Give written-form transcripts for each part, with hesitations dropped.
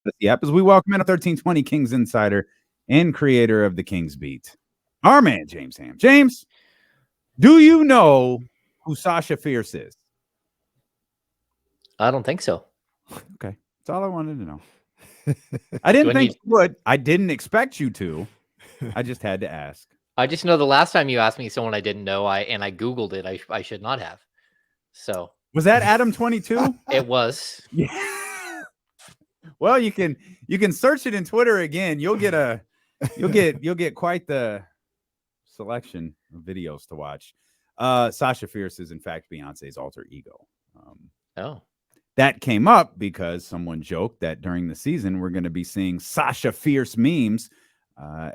the app as we welcome in a 1320 Kings insider and creator of the Kings Beat, our man James Ham. James, do you know who Sasha Fierce is? I don't think so. Okay, that's all I wanted to know. I didn't think you would. I didn't expect you to. I just had to ask. I just know the last time you asked me someone I didn't know, I Googled it. I should not have. So Was that Adam 22? it was. Yeah. Well, you can search it in Twitter again. You'll get quite the selection of videos to watch. Sasha Fierce is in fact Beyonce's alter ego. Oh. That came up because someone joked that during the season we're going to be seeing Sasha Fierce memes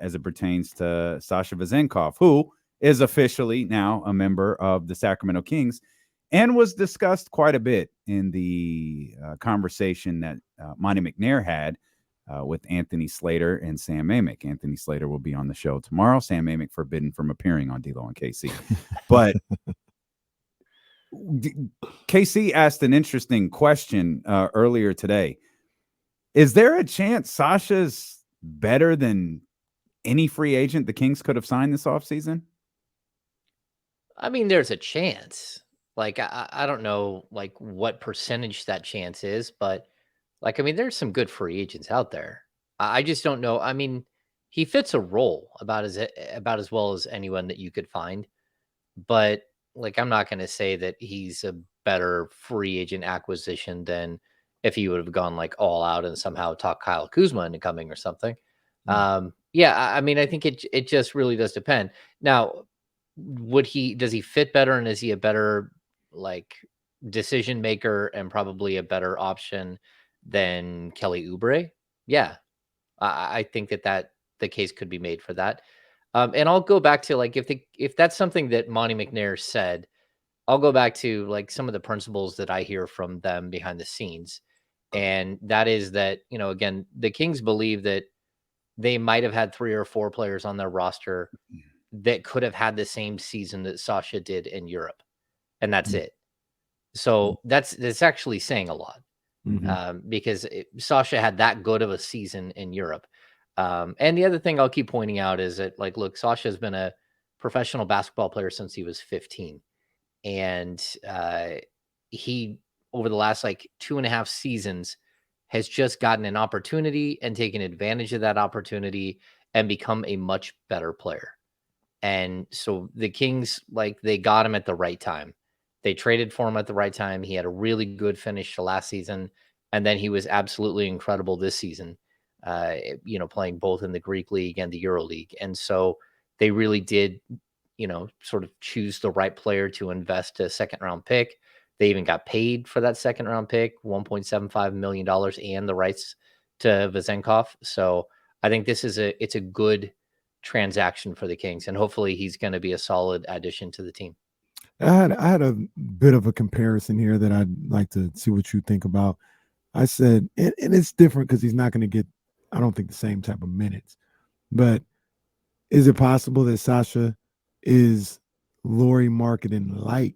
as it pertains to Sasha Vezenkov, who is officially now a member of the Sacramento Kings and was discussed quite a bit in the conversation that Monte McNair had with Anthony Slater and Sam Amick. Anthony Slater will be on the show tomorrow. Sam Amick forbidden from appearing on D-Lo and KC. But KC asked an interesting question earlier today. Is there a chance Sasha's better than any free agent the Kings could have signed this offseason? I mean, there's a chance. Like, I don't know, like, what percentage that chance is, but, like, I mean, there's some good free agents out there. I just don't know. I mean, he fits a role about as well as anyone that you could find. But, like, I'm not gonna say that he's a better free agent acquisition than if he would have gone, like, all out and somehow talked Kyle Kuzma into coming or something. Yeah, I mean, I think it just really does depend. Now, does he fit better, and is he a better, like, decision maker and probably a better option than Kelly Oubre? Yeah. I think that the case could be made for that. And I'll go back to, like, if that's something that Monte McNair said, I'll go back to, like, some of the principles that I hear from them behind the scenes. And that is that, again, the Kings believe that they might have had 3 or 4 players on their roster that could have had the same season that Sasha did in Europe, and that's it. So that's actually saying a lot. Because Sasha had that good of a season in Europe. And the other thing I'll keep pointing out is that, like, look, Sasha has been a professional basketball player since he was 15. And he, over the last, like, 2.5 seasons, has just gotten an opportunity and taken advantage of that opportunity and become a much better player. And so the Kings, like, they got him at the right time. They traded for him at the right time. He had a really good finish to last season. And then he was absolutely incredible this season, playing both in the Greek League and the Euro League. And so they really did, sort of choose the right player to invest a second round pick. They even got paid for that second round pick, $1.75 million, and the rights to Vezenkov. So I think it's a good transaction for the Kings, and hopefully he's going to be a solid addition to the team. I had a bit of a comparison here that I'd like to see what you think about. I said, and it's different because he's not going to get, I don't think, the same type of minutes. But is it possible that Sasha is Lauri Markkanen light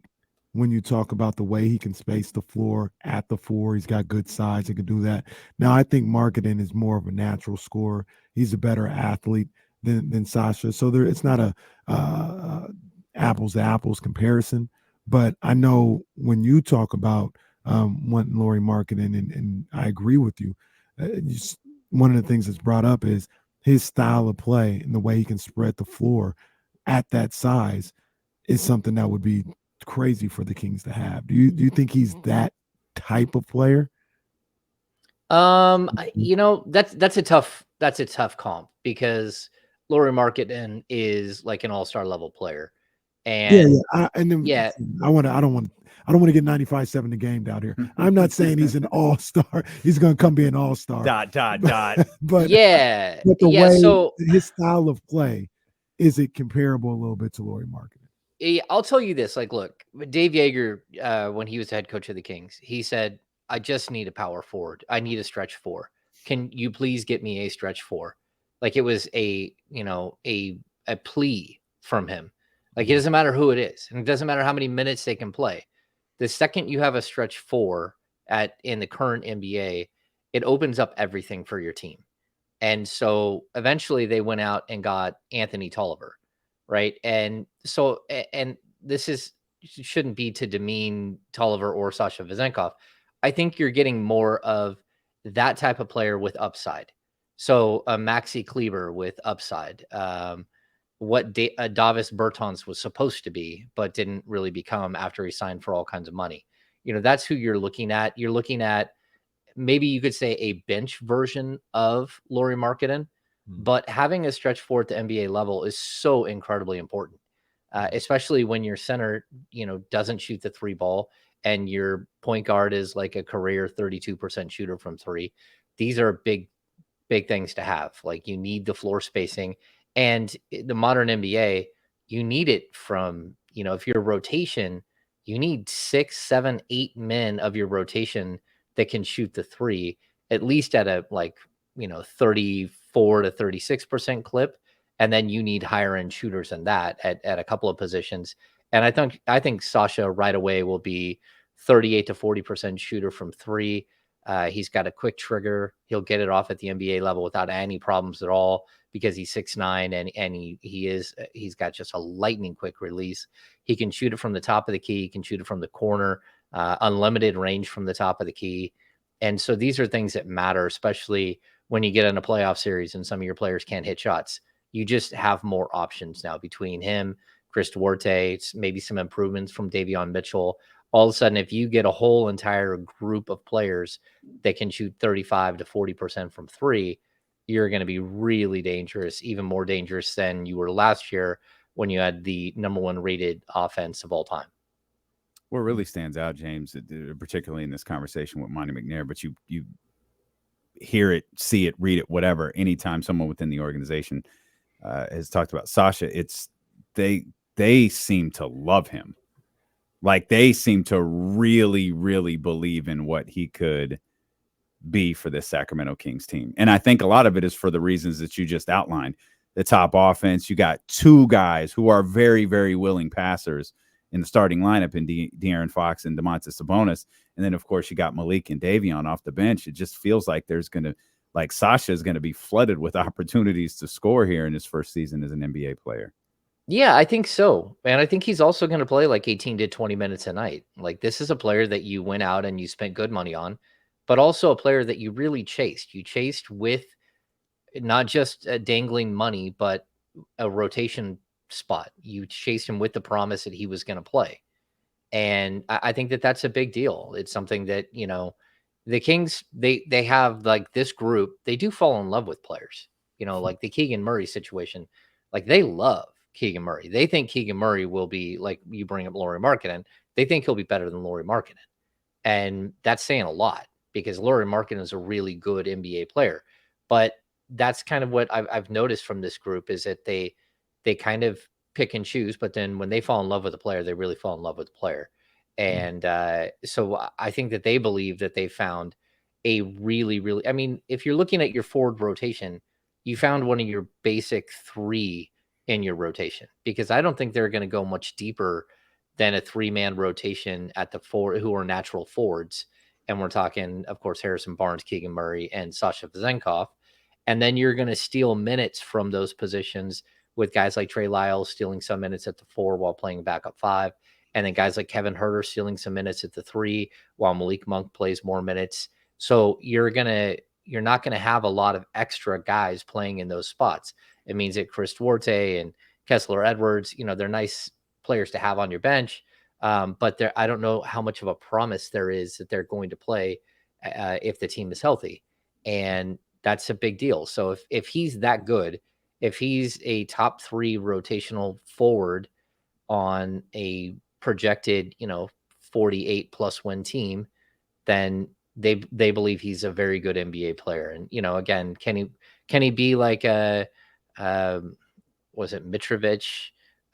when you talk about the way he can space the floor at the 4? He's got good size. He can do that. Now, I think Markkanen is more of a natural scorer. He's a better athlete than Sasha. So it's not a apples to apples comparison. But I know when you talk about wanting Lauri Markkanen, and I agree with you, one of the things that's brought up is his style of play and the way he can spread the floor at that size is something that would be crazy for the Kings to have. Do you think he's that type of player? That's a tough comp because Lauri Markkanen is like an all-star level player. And I don't want to get 95-7 the game down here. I'm not saying he's an all-star. He's going to come be an all-star. ... But but so his style of play, is it comparable a little bit to Lauri Markkanen? I'll tell you this. Like, look, Dave Yeager, when he was head coach of the Kings, he said, "I just need a power forward. I need a stretch 4. Can you please get me a stretch 4?" Like, it was a plea from him. Like, it doesn't matter who it is, and it doesn't matter how many minutes they can play. The second you have a stretch 4 in the current NBA, it opens up everything for your team. And so eventually they went out and got Anthony Tolliver, right? And so, and this is shouldn't be to demean Tolliver or Sasha Vezenkov. I think you're getting more of that type of player with upside. So a Maxi Kleber with upside, what Davis Bertans was supposed to be, but didn't really become after he signed for all kinds of money. That's who you're looking at. You're looking at, maybe you could say, a bench version of Lauri Markkanen, but having a stretch four at the NBA level is so incredibly important, especially when your center, doesn't shoot the three ball and your point guard is like a career 32% shooter from three. These are big things to have. Like, you need the floor spacing, and the modern NBA, you need it from, if you're rotation, you need 6, 7, 8 men of your rotation that can shoot the three, at least at a 34 to 36% clip. And then you need higher end shooters than that at a couple of positions. And I think Sasha right away will be 38 to 40% shooter from three. He's got a quick trigger. He'll get it off at the NBA level without any problems at all, because he's 6'9", and he's got just a lightning quick release. He can shoot it from the top of the key. He can shoot it from the corner, unlimited range from the top of the key. And so these are things that matter, especially when you get in a playoff series and some of your players can't hit shots. You just have more options now between him, Chris Duarte, maybe some improvements from Davion Mitchell. All of a sudden, if you get a whole entire group of players that can shoot 35 to 40% from three, you're going to be really dangerous, even more dangerous than you were last year when you had the number one rated offense of all time. What really stands out, James, particularly in this conversation with Monte McNair, but you hear it, see it, read it, whatever, anytime someone within the organization has talked about Sasha, it's they seem to love him. Like, they seem to really, really believe in what he could be for this Sacramento Kings team. And I think a lot of it is for the reasons that you just outlined. The top offense, you got two guys who are very, very willing passers in the starting lineup in De'Aaron Fox and Domantas Sabonis. And then, of course, you got Malik and Davion off the bench. It just feels like Sasha is going to be flooded with opportunities to score here in his first season as an NBA player. Yeah, I think so. And I think he's also going to play like 18 to 20 minutes a night. Like, this is a player that you went out and you spent good money on, but also a player that you really chased. You chased with not just dangling money, but a rotation spot. You chased him with the promise that he was going to play. And I think that that's a big deal. It's something that, the Kings, they have, like, this group, they do fall in love with players, like the Keegan Murray situation. Like, they love Keegan Murray. They think Keegan Murray will be, like, you bring up Lauri Markkanen, they think he'll be better than Lauri Markkanen. And that's saying a lot, because Lauri Markkanen is a really good NBA player. But that's kind of what I've noticed from this group, is that they kind of pick and choose, but then when they fall in love with a player, they really fall in love with the player. And so I think that they believe that they found a really, really, I mean, if you're looking at your forward rotation, you found one of your basic three in your rotation, because I don't think they're going to go much deeper than a 3-man rotation at the four who are natural forwards. And we're talking, of course, Harrison Barnes, Keegan Murray, and Sasha Vezenkov. And then you're going to steal minutes from those positions with guys like Trey Lyles stealing some minutes at the 4 while playing backup 5. And then guys like Kevin Huerter stealing some minutes at the 3 while Malik Monk plays more minutes. So you're not going to have a lot of extra guys playing in those spots. It means that Chris Duarte and Kessler Edwards, they're nice players to have on your bench. But I don't know how much of a promise there is that they're going to play if the team is healthy. And that's a big deal. So if he's that good, if he's a top 3 rotational forward on a projected, 48 plus win team, then they believe he's a very good NBA player. And, again, can he be like was it Mitrovic?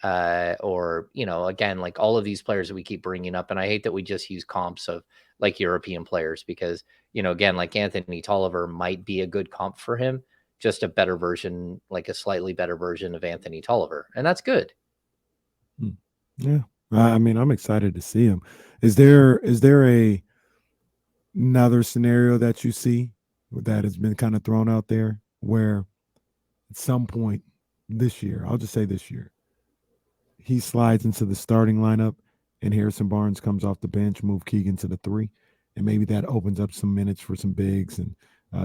Or, again, like all of these players that we keep bringing up. And I hate that we just use comps of like European players, because, again, like Anthony Tolliver might be a good comp for him, just a better version, like a slightly better version of Anthony Tolliver. And that's good. Yeah. I mean, I'm excited to see him. Is there another scenario that you see that has been kind of thrown out there, where at some point this year, I'll just say this year, he slides into the starting lineup and Harrison Barnes comes off the bench, move Keegan to the 3, and maybe that opens up some minutes for some bigs and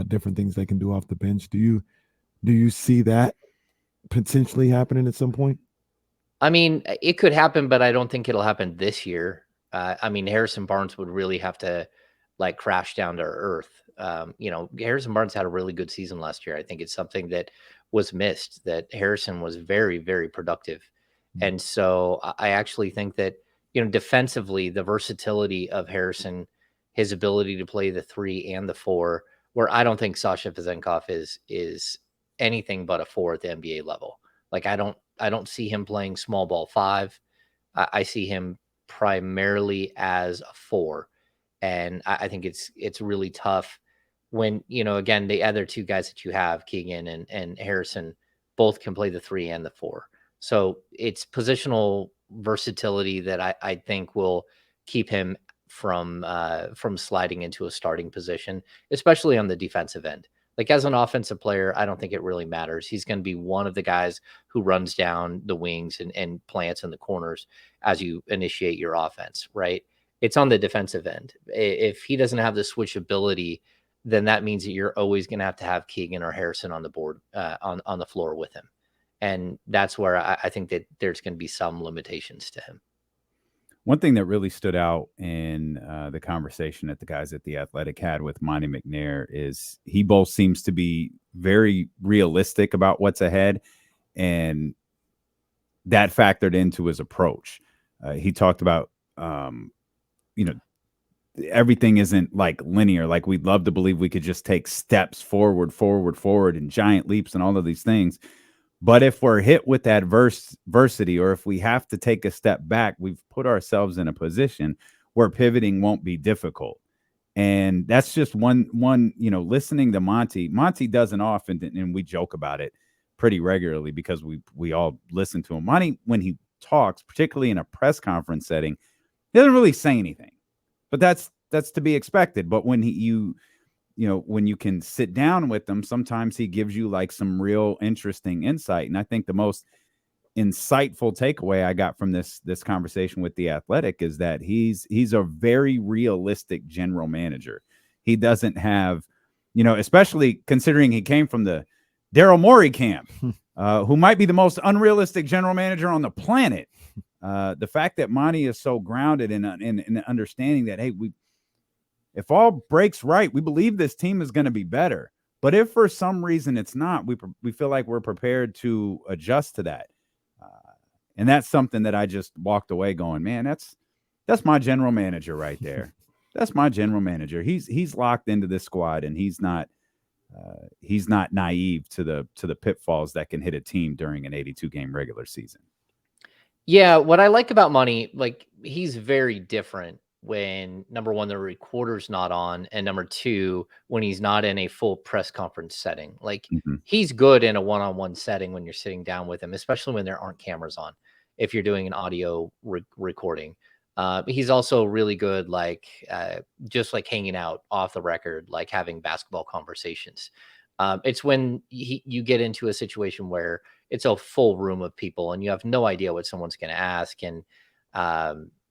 different things they can do off the bench. Do you see that potentially happening at some point? I mean, it could happen, but I don't think it'll happen this year. I mean, Harrison Barnes would really have to like crash down to earth. Harrison Barnes had a really good season last year. I think it's something that was missed, that Harrison was very, very productive. And so I actually think that, defensively, the versatility of Harrison, his ability to play the 3 and the 4, where I don't think Sasha Vezenkov is anything but a 4 at the NBA level. Like I don't see him playing small ball 5. I see him primarily as a 4. And I think it's really tough when, again, the other two guys that you have, Keegan and Harrison, both can play the 3 and the 4. So it's positional versatility that I think will keep him from sliding into a starting position, especially on the defensive end. Like as an offensive player, I don't think it really matters. He's going to be one of the guys who runs down the wings and plants in the corners as you initiate your offense, right? It's on the defensive end. If he doesn't have the switchability, then that means that you're always going to have Keegan or Harrison on the board, on the floor with him. And that's where I think that there's going to be some limitations to him. One thing that really stood out in the conversation that the guys at The Athletic had with Monte McNair is he both seems to be very realistic about what's ahead, and that factored into his approach. He talked about, everything isn't like linear. Like we'd love to believe we could just take steps forward, and giant leaps and all of these things. But if we're hit with adversity, or if we have to take a step back, we've put ourselves in a position where pivoting won't be difficult. And that's just one, listening to Monte doesn't often, and we joke about it pretty regularly because we all listen to him. Monte, when he talks, particularly in a press conference setting, he doesn't really say anything, but that's to be expected. But when when you can sit down with them, sometimes he gives you like some real interesting insight. And I think the most insightful takeaway I got from this conversation with The Athletic is that he's a very realistic general manager. He doesn't have, especially considering he came from the Daryl Morey camp, who might be the most unrealistic general manager on the planet. The fact that Monte is so grounded in understanding that, hey, if all breaks right, we believe this team is going to be better. But if for some reason it's not, we feel like we're prepared to adjust to that. And that's something that I just walked away going, man, that's my general manager right there. That's my general manager. He's locked into this squad, and he's not naive to the pitfalls that can hit a team during an 82-game regular season. Yeah, what I like about Monte, like he's very different when, number one, the recorder's not on, and number two, when he's not in a full press conference setting. Like he's good in a one-on-one setting when you're sitting down with him, especially when there aren't cameras on, if you're doing an audio recording. He's also really good, like just like hanging out off the record, like having basketball conversations. It's when you get into a situation where it's a full room of people and you have no idea what someone's going to ask. And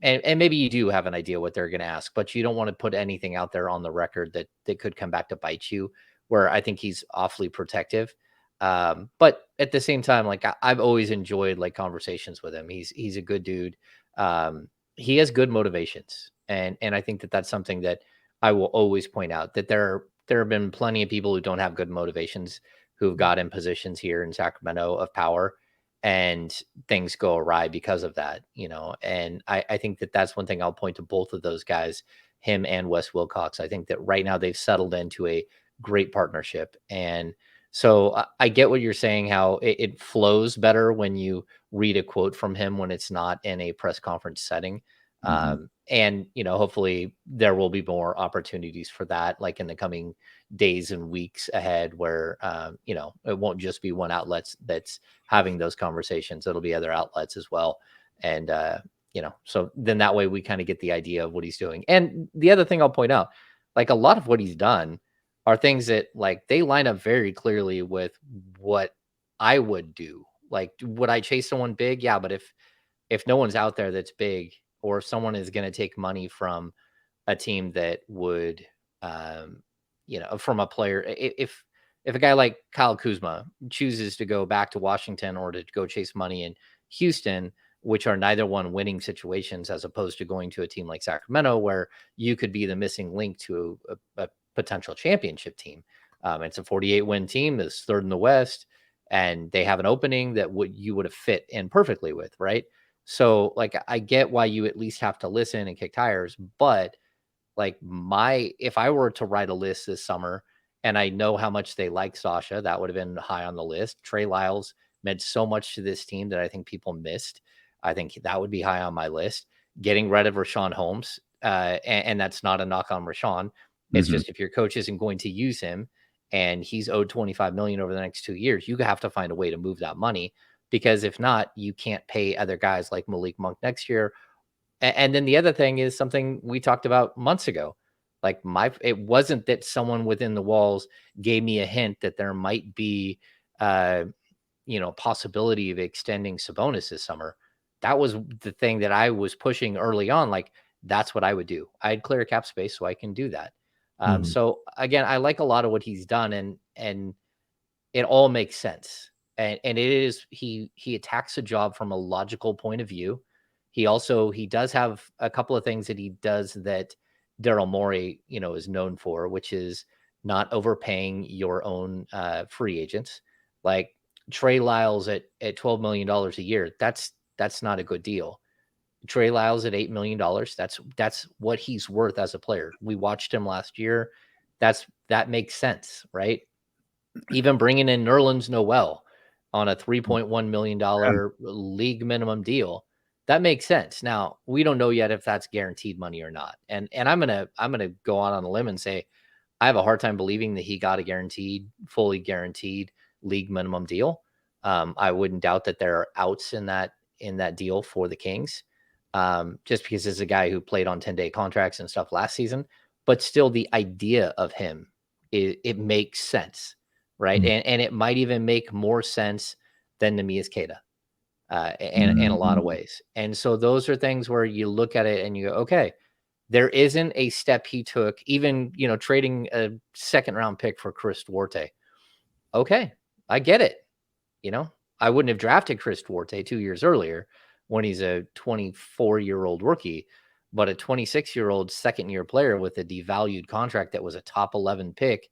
maybe you do have an idea what they're going to ask, but you don't want to put anything out there on the record that could come back to bite you, where I think he's awfully protective. But at the same time, like I've always enjoyed like conversations with him. He's a good dude. He has good motivations. And I think that that's something that I will always point out, that there have been plenty of people who don't have good motivations who've got in positions here in Sacramento of power, and things go awry because of that, and I think that that's one thing I'll point to both of those guys, him and Wes Wilcox. I think that right now they've settled into a great partnership. And so I get what you're saying, how it flows better when you read a quote from him when it's not in a press conference setting. And, hopefully there will be more opportunities for that, like in the coming days and weeks ahead, where, it won't just be one outlet that's having those conversations. It'll be other outlets as well. And, so then that way we kind of get the idea of what he's doing. And the other thing I'll point out, like a lot of what he's done, are things that like they line up very clearly with what I would do. Like, would I chase someone big? Yeah, but if no one's out there that's big, or if someone is going to take money from a team that would, um, from a player, if a guy like Kyle Kuzma chooses to go back to Washington or to go chase money in Houston, which are neither one winning situations, as opposed to going to a team like Sacramento, where you could be the missing link to a potential championship team. It's a 48 win team that's third in the West, and they have an opening that you would have fit in perfectly with, right? So, like, I get why you at least have to listen and kick tires, but like if I were to write a list this summer and I know how much they like Sasha, that would have been high on the list. Trey Lyles meant so much to this team that I think people missed. I think that would be high on my list. Getting rid of Rashawn Holmes, and that's not a knock on Rashawn. It's Mhm. just if your coach isn't going to use him and he's owed $25 million over the next 2 years, you have to find a way to move that money, because if not, you can't pay other guys like Malik Monk next year. And then the other thing is something we talked about months ago. Like it wasn't that someone within the walls gave me a hint that there might be, uh, possibility of extending Sabonis this summer. That was the thing that I was pushing early on. Like, that's what I would do. I'd clear cap space so I can do that. Mhm. So again, I like a lot of what he's done, and it all makes sense. And it is, he attacks a job from a logical point of view. He does have a couple of things that he does that Daryl Morey, is known for, which is not overpaying your own free agents. Like Trey Lyles at $12 million a year, that's not a good deal. Trey Lyles at $8 million, that's what he's worth as a player. We watched him last year. That makes sense, right? Even bringing in Nerlens Noel on a $3.1 million league minimum deal, that makes sense. Now, we don't know yet if that's guaranteed money or not. And I'm gonna go on a limb and say I have a hard time believing that he got a fully guaranteed league minimum deal. I wouldn't doubt that there are outs in that deal for the Kings, just because this is a guy who played on 10-day contracts and stuff last season. But still, the idea of him, it makes sense, right? Mhm. And it might even make more sense than Nemias Queta, in a lot of Mhm. ways. And so those are things where you look at it and you go, okay, there isn't a step he took, even, trading a second round pick for Chris Duarte. Okay, I get it. You know, I wouldn't have drafted Chris Duarte 2 years earlier when he's a 24-year-old rookie, but a 26-year-old second year player with a devalued contract that was a top 11 pick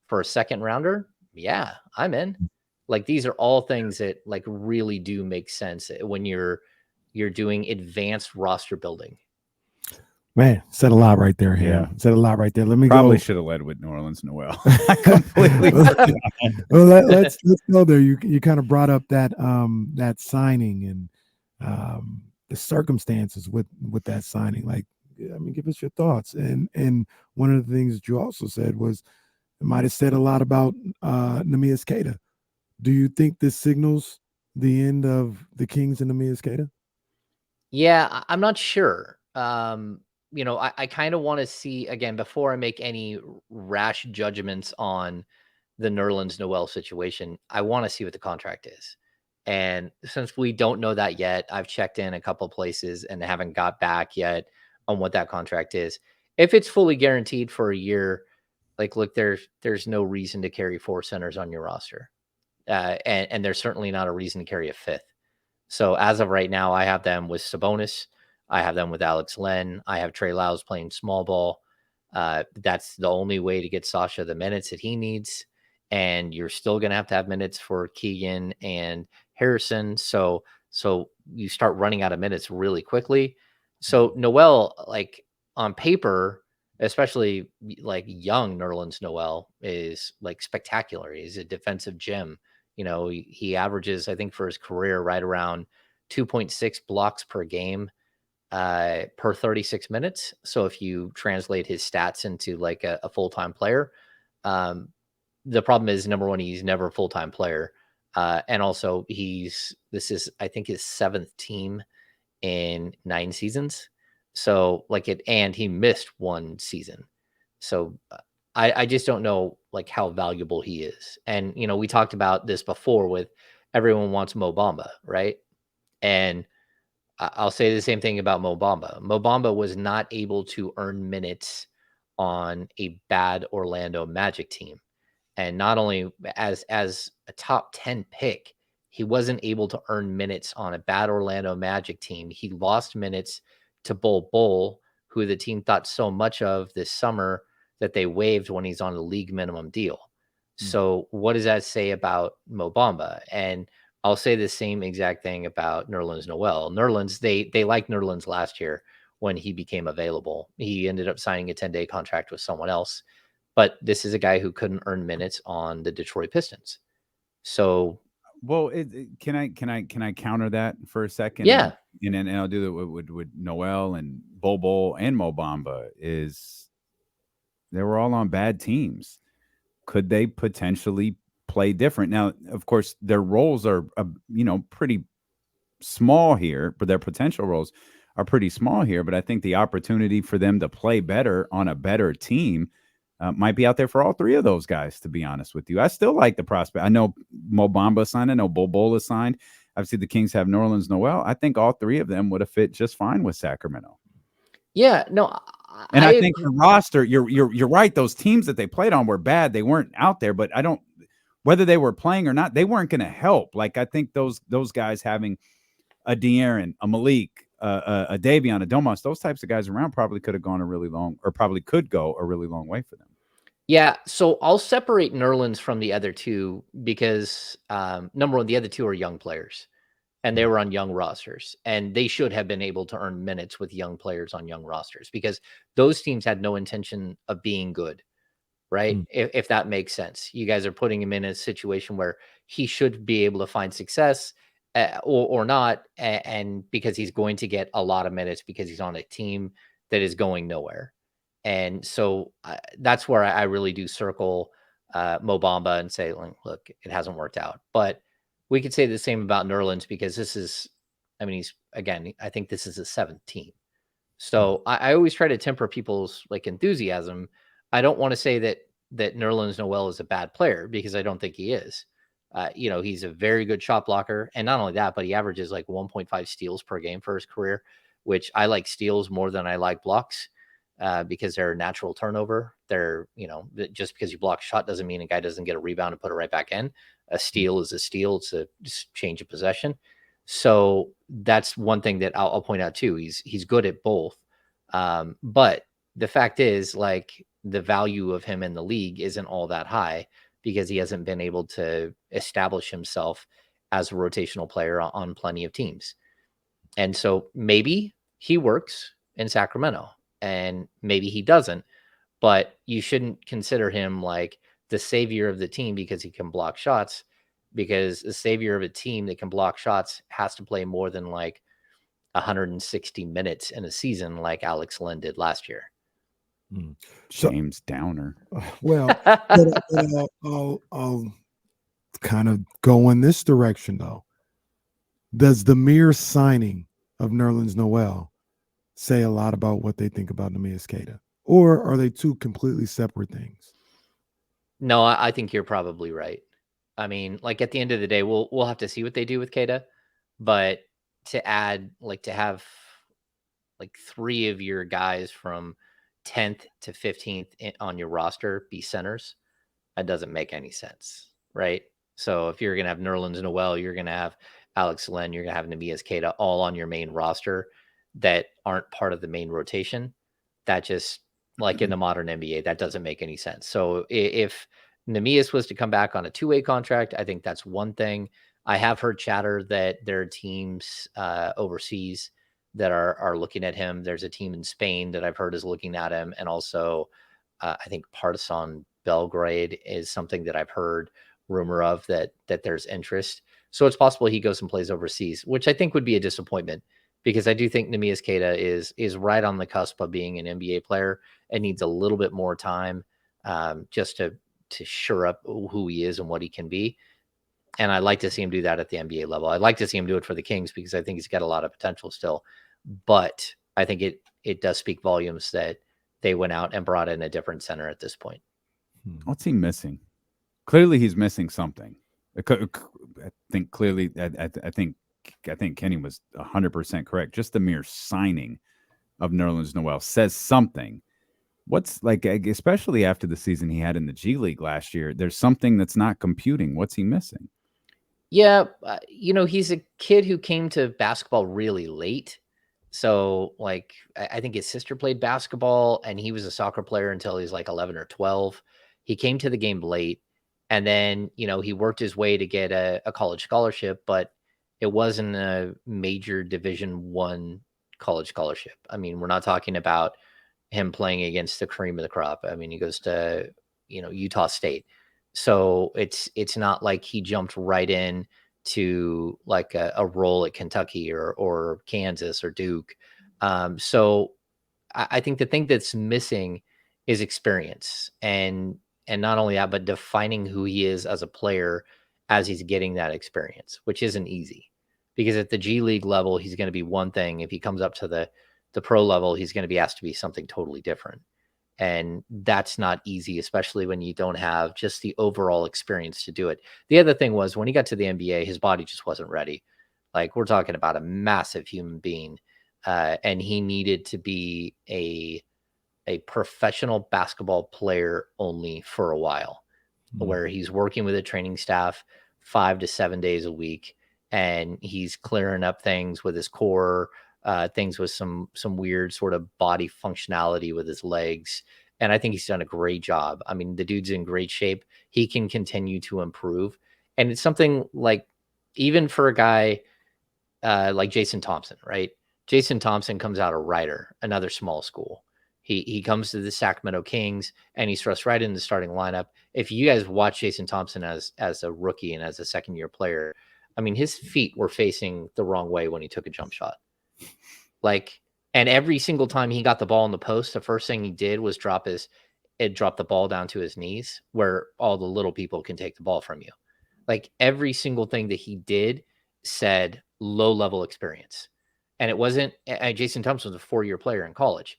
for a second rounder. Yeah, I'm in. Like, these are all things that like really do make sense when you're doing advanced roster building. Man, said a lot right there, Yeah. Ham. Said a lot right there. Let me Probably go. should have led with Nerlens Noel. I completely Let's- forgot. well, let's go there. You kind of brought up that signing and the circumstances with that signing. Like, I mean, give us your thoughts. And one of the things that you also said was it might have said a lot about Nemias Queta. Do you think this signals the end of the Kings and Nemias Queta? Yeah, I'm not sure. I kind of want to see again before I make any rash judgments on the Nerlens Noel situation. I want to see what the contract is. And since we don't know that yet, I've checked in a couple places and haven't got back yet on what that contract is. If it's fully guaranteed for a year, like, look, there's no reason to carry four centers on your roster, and there's certainly not a reason to carry a fifth. So as of right now, I have them with Sabonis. I have them with Alex Len. I have Trey Lyles playing small ball. That's the only way to get Sasha the minutes that he needs. And you're still going to have minutes for Keegan and Harrison. So you start running out of minutes really quickly. So Noel, like, on paper, especially like young Nerlens Noel, is like spectacular. He's a defensive gem. He averages, I think, for his career right around 2.6 blocks per game, per 36 minutes. So if you translate his stats into like a full-time player, um, the problem is, number one, he's never a full-time player. And also this is, I think, his seventh team in 9 seasons. So and he missed one season. So I just don't know like how valuable he is. And we talked about this before with everyone wants Mo Bamba, right? And I'll say the same thing about Mo Bamba. Mo Bamba was not able to earn minutes on a bad Orlando Magic team. And not only as a top 10 pick, he wasn't able to earn minutes on a bad Orlando Magic team. He lost minutes to Bol, who the team thought so much of this summer that they waived when he's on a league minimum deal. So what does that say about Mo Bamba? And I'll say the same exact thing about Nerlens Noel. Nerlens, they liked Nerlens last year when he became available. He ended up signing a 10-day contract with someone else. But this is a guy who couldn't earn minutes on the Detroit Pistons. So, well, can I counter that for a second? yeah, And I'll do that with Noel and Bol and Mo Bamba. Is they were all on bad teams. Could they potentially play different? Now, of course, their roles are pretty small here, but their potential roles are pretty small here. But I think the opportunity for them to play better on a better team might be out there for all three of those guys, to be honest with you. I still like the prospect. I know Mo Bamba signed. I know Bol is signed. Obviously, the Kings have Nerlens Noel. I think all three of them would have fit just fine with Sacramento. yeah, no, And I think the roster, you're right. Those teams that they played on were bad. They weren't out there, but whether they were playing or not, they weren't going to help. Like, I think those guys having a De'Aaron, a Malik, a Davion, a Domas, those types of guys around probably could have gone a really long, or probably could go a really long way for them. Yeah, so I'll separate Nerlens from the other two because number one, the other two are young players, and they were on young rosters, and they should have been able to earn minutes with young players on young rosters because those teams had no intention of being good, right? If that makes sense. You guys are putting him in a situation where he should be able to find success or not, and because he's going to get a lot of minutes because he's on a team that is going nowhere. And so that's where I really do circle Mo Bamba and say, like, look, it hasn't worked out. But we could say the same about Nerlens because this is, I mean, I think this is his 7th team. So I always try to temper people's like enthusiasm. I don't want to say that Nerlens Noel is a bad player because I don't think he is. He's a very good shot blocker, and not only that, but he averages like 1.5 steals per game for his career, which I like steals more than I like blocks because they're a natural turnover. They're just because you block a shot doesn't mean a guy doesn't get a rebound and put it right back in. A steal is a steal. It's a just change of possession. So that's one thing that I'll point out too. He's good at both. But the fact is, like, the value of him in the league isn't all that high because he hasn't been able to establish himself as a rotational player on plenty of teams. And so maybe he works in Sacramento and maybe he doesn't, but you shouldn't consider him like the savior of the team because he can block shots, because the savior of a team that can block shots has to play more than like 160 minutes in a season like Alex Len did last year. James Downer. Well, I'll kind of go in this direction though. Does the mere signing of Nerlens Noel say a lot about what they think about Neemias Queta, or are they two completely separate things? No, I think you're probably right. I mean, like, at the end of the day, we'll have to see what they do with Queta, but to have like 3 of your guys from 10th to 15th on your roster be centers, that doesn't make any sense, right? So if you're going to have Nerlens Noel, you're going to have Alex Len, you're going to have Neemias Queta all on your main roster that aren't part of the main rotation. That just, like in the modern NBA, that doesn't make any sense. So if Neemias was to come back on a 2-way contract, I think that's one thing. I have heard chatter that there are teams overseas that are looking at him. There's a team in Spain that I've heard is looking at him. And also, I think Partizan Belgrade is something that I've heard rumor of that there's interest. So it's possible he goes and plays overseas, which I think would be a disappointment because I do think Neemias Queta is right on the cusp of being an NBA player and needs a little bit more time just to shore up who he is and what he can be. And I'd like to see him do that at the NBA level. I'd like to see him do it for the Kings because I think he's got a lot of potential still. But I think it does speak volumes that they went out and brought in a different center at this point. What's he missing? Clearly, he's missing something. I think clearly. I think Kenny was 100% correct. Just the mere signing of Nerlens Noel says something. What's like, especially after the season he had in the G League last year, there's something that's not computing. What's he missing? Yeah, he's a kid who came to basketball really late. So, like, I think his sister played basketball, and he was a soccer player until he was like 11 or 12. He came to the game late, and then he worked his way to get a college scholarship, but it wasn't a major Division I college scholarship. I mean, we're not talking about him playing against the cream of the crop. I mean, he goes to Utah State, so it's not like he jumped right in to like a role at Kentucky or Kansas or Duke. So I think the thing that's missing is experience, and not only that, but defining who he is as a player as he's getting that experience, which isn't easy, because at the G League level he's going to be one thing. If he comes up to the pro level, he's going to be asked to be something totally different. And that's not easy, especially when you don't have just the overall experience to do it. The other thing was, when he got to the NBA, his body just wasn't ready. Like, we're talking about a massive human being, and he needed to be a professional basketball player only for a while, where he's working with a training staff 5 to 7 days a week, and he's clearing up things with his core, things with some weird sort of body functionality with his legs. And I think he's done a great job. I mean, the dude's in great shape. He can continue to improve. And it's something like, even for a guy like Jason Thompson, right? Jason Thompson comes out of Rider, another small school. He comes to the Sacramento Kings, and he's thrust right in the starting lineup. If you guys watch Jason Thompson as a rookie and as a second-year player, I mean, his feet were facing the wrong way when he took a jump shot. Like, and every single time he got the ball in the post, the first thing he did was drop the ball down to his knees, where all the little people can take the ball from you. Like, every single thing that he did said low-level experience. And it wasn't Jason Thompson was a 4-year player in college,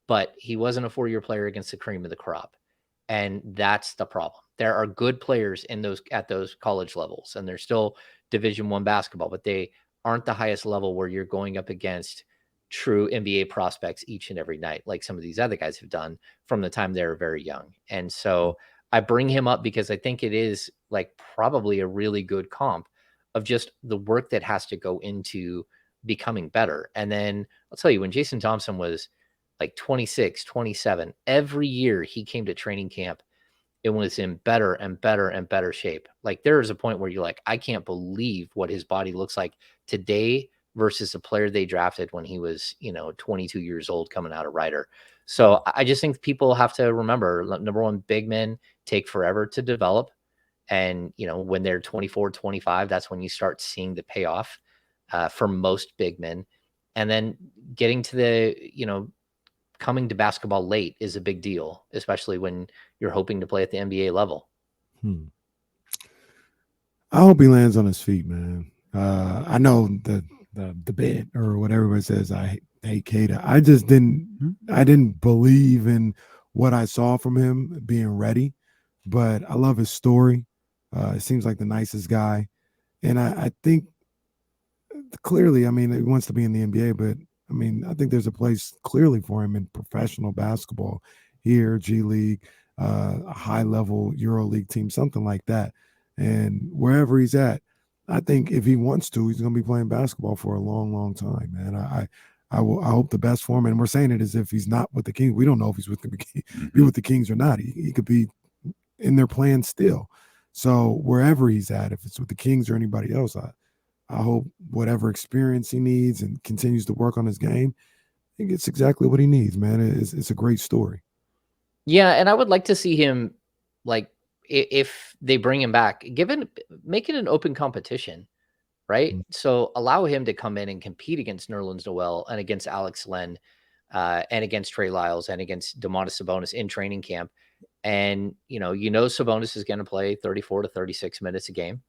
but he wasn't a 4-year player against the cream of the crop. And that's the problem. There are good players at those college levels, and they're still Division I basketball, but they aren't the highest level where you're going up against true NBA prospects each and every night, like some of these other guys have done from the time they were very young. And so I bring him up because I think it is like probably a really good comp of just the work that has to go into becoming better. And then I'll tell you, when Jason Thompson was like 26, 27, every year he came to training camp, it was in better and better and better shape. Like, there is a point where you're like, I can't believe what his body looks like today versus a player they drafted when he was, 22 years old coming out of Rider. So I just think people have to remember, number one, big men take forever to develop. And, when they're 24, 25, that's when you start seeing the payoff for most big men. And then getting to the, coming to basketball late is a big deal, especially when you're hoping to play at the NBA level. I hope he lands on his feet, man. I know the bit or what everybody says, I hate Keita. I just didn't believe in what I saw from him being ready, but I love his story. It seems like the nicest guy. And I think clearly, I mean, he wants to be in the NBA, but I mean, I think there's a place clearly for him in professional basketball here, G League, a high level Euro League team, something like that. And wherever he's at, I think if he wants to, he's going to be playing basketball for a long, long time, man. I hope the best for him. And we're saying it as if he's not with the Kings. We don't know if he's with the Kings or not. He could be in their plan still. So wherever he's at, if it's with the Kings or anybody else, I hope whatever experience he needs and continues to work on his game, he gets exactly what he needs, man. It's a great story. Yeah, and I would like to see him, like, if they bring him back, make it an open competition, right? So allow him to come in and compete against Nerlens Noel and against Alex Len, and against Trey Lyles and against Domantas Sabonis in training camp. And, Sabonis is going to play 34 to 36 minutes a game.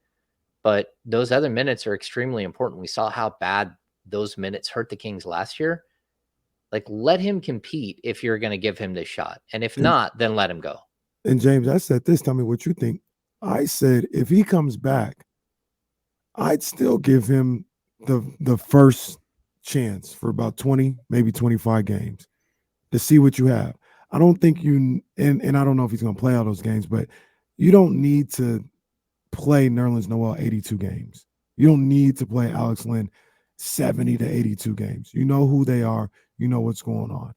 But those other minutes are extremely important. We saw how bad those minutes hurt the Kings last year. Like, let him compete if you're going to give him this shot. And if not, then let him go. And James, I said this. Tell me what you think. I said if he comes back, I'd still give him the first chance for about 20, maybe 25 games to see what you have. I don't think and I don't know if he's going to play all those games, but you don't need to play Nerlens Noel 82 games. You don't need to play Alex Lynn 70 to 82 games. You know who they are. You know what's going on.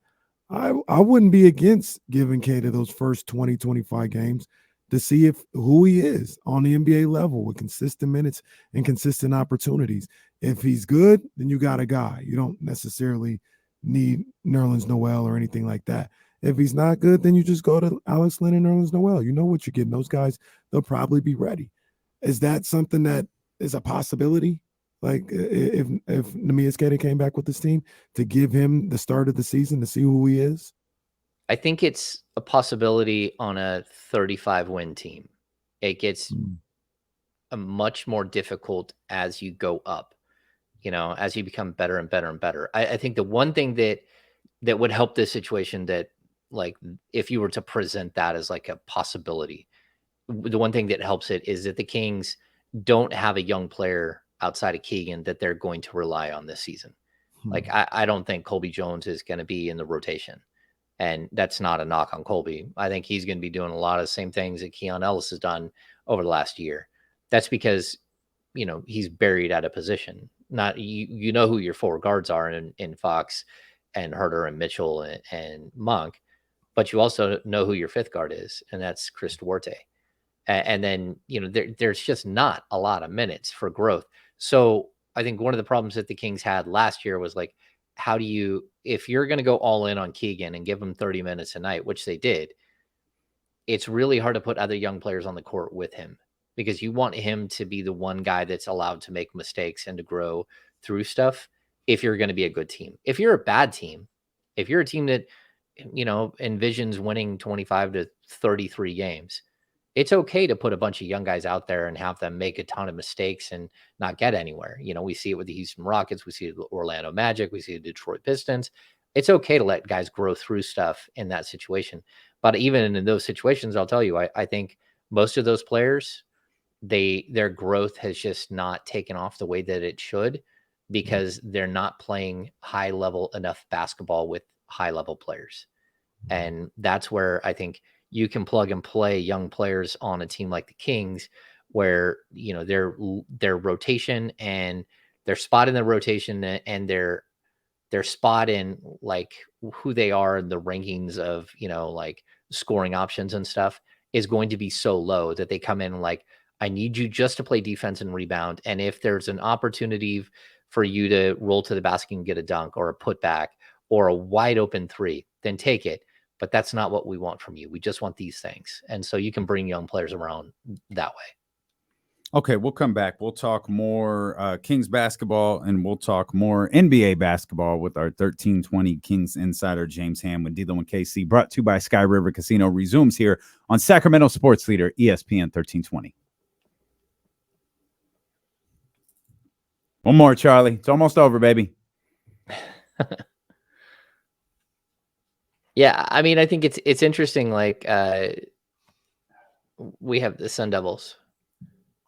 I wouldn't be against giving Kata those first 20, 25 games to see if who he is on the NBA level with consistent minutes and consistent opportunities. If he's good, then you got a guy. You don't necessarily need Nerlens Noel or anything like that. If he's not good, then you just go to Alex Lynn and Nerlens Noel. You know what you're getting. Those guys, they'll probably be ready. Is that something that is a possibility? Like if Neemias Queta came back with this team to give him the start of the season to see who he is? I think it's a possibility on a 35-win team. It gets a much more difficult as you go up, as you become better and better and better. I think the one thing that would help this situation, that like if you were to present that as like a possibility, the one thing that helps it is that the Kings don't have a young player outside of Keegan that they're going to rely on this season. Like I don't think Colby Jones is going to be in the rotation. And that's not a knock on Colby. I think he's going to be doing a lot of the same things that Keon Ellis has done over the last year. That's because, he's buried at a position. Not you know who your four guards are in Fox and Herter and Mitchell and Monk, but you also know who your fifth guard is, and that's Chris Duarte. And then, there's just not a lot of minutes for growth. So I think one of the problems that the Kings had last year was like, how do you, if you're going to go all in on Keegan and give him 30 minutes a night, which they did, it's really hard to put other young players on the court with him, because you want him to be the one guy that's allowed to make mistakes and to grow through stuff if you're going to be a good team. If you're a bad team, if you're a team that, envisions winning 25 to 33 games, it's okay to put a bunch of young guys out there and have them make a ton of mistakes and not get anywhere. We see it with the Houston Rockets. We see it with Orlando Magic. We see the Detroit Pistons. It's okay to let guys grow through stuff in that situation. But even in those situations, I'll tell you, I think most of those players, their growth has just not taken off the way that it should, because they're not playing high level enough basketball with high level players. And that's where I think you can plug and play young players on a team like the Kings, where, their rotation and their spot in the rotation and their spot in like who they are in the rankings of, like scoring options and stuff is going to be so low that they come in like, I need you just to play defense and rebound. And if there's an opportunity for you to roll to the basket and get a dunk or a putback or a wide open three, then take it. But that's not what we want from you. We just want these things. And so you can bring young players around that way. Okay, we'll come back. We'll talk more Kings basketball, and we'll talk more NBA basketball with our 1320 Kings insider, James Ham, when D'Lo and KC, brought to you by Sky River Casino, resumes here on Sacramento Sports Leader, ESPN 1320. One more, Charlie. It's almost over, baby. Yeah, I mean, I think it's interesting. Like, we have the Sun Devils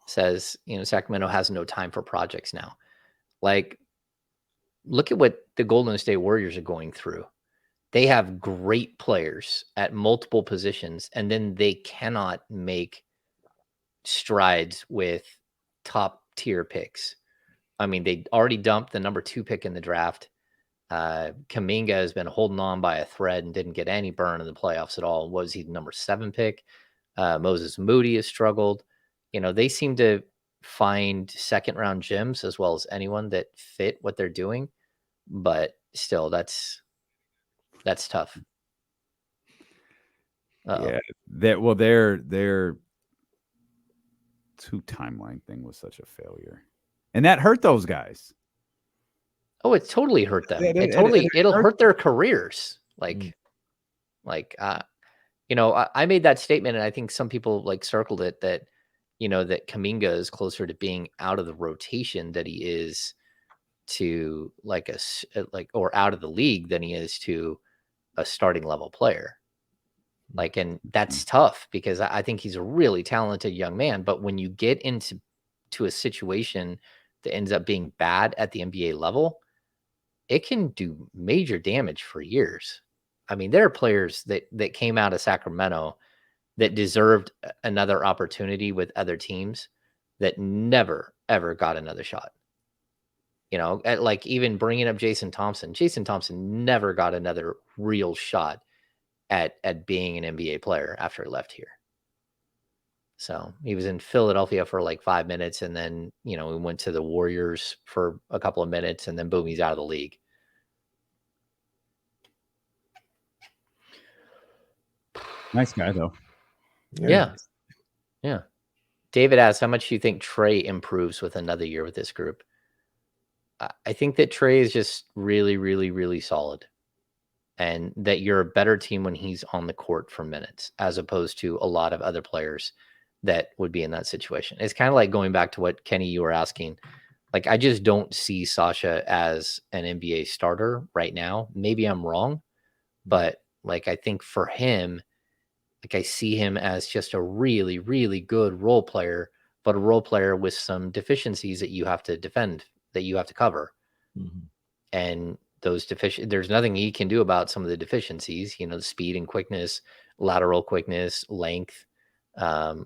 says, Sacramento has no time for projects now. Like, look at what the Golden State Warriors are going through. They have great players at multiple positions, and then they cannot make strides with top tier picks. I mean, they already dumped the number 2 pick in the draft. Kuminga has been holding on by a thread and didn't get any burn in the playoffs at all. Was he the number 7 pick? Moses Moody has struggled. They seem to find second round gems as well as anyone that fit what they're doing, but still that's tough. Yeah, their 2 timeline thing was such a failure, and that hurt those guys. Oh, it totally hurt them. It'll hurt their careers. I made that statement, and I think some people like circled it that, that Kuminga is closer to being out of the rotation than he is to or out of the league than he is to a starting level player. Like, and that's tough because I think he's a really talented young man. But when you get into a situation that ends up being bad at the NBA level, it can do major damage for years. I mean, there are players that came out of Sacramento that deserved another opportunity with other teams that never, ever got another shot. Like even bringing up Jason Thompson never got another real shot at being an NBA player after he left here. So he was in Philadelphia for like 5 minutes, and then, we went to the Warriors for a couple of minutes, and then boom, he's out of the league. Nice guy, though. Yeah. David asks, how much do you think Trey improves with another year with this group? I think that Trey is just really, really, really solid, and that you're a better team when he's on the court for minutes, as opposed to a lot of other players that would be in that situation. It's kind of like going back to what, Kenny, you were asking. Like, I just don't see Sasha as an NBA starter right now. Maybe I'm wrong, but like, I think for him, like, I see him as just a really, really good role player, but a role player with some deficiencies that you have to defend, that you have to cover. Mm-hmm. And those there's nothing he can do about some of the deficiencies, the speed and quickness, lateral quickness, length,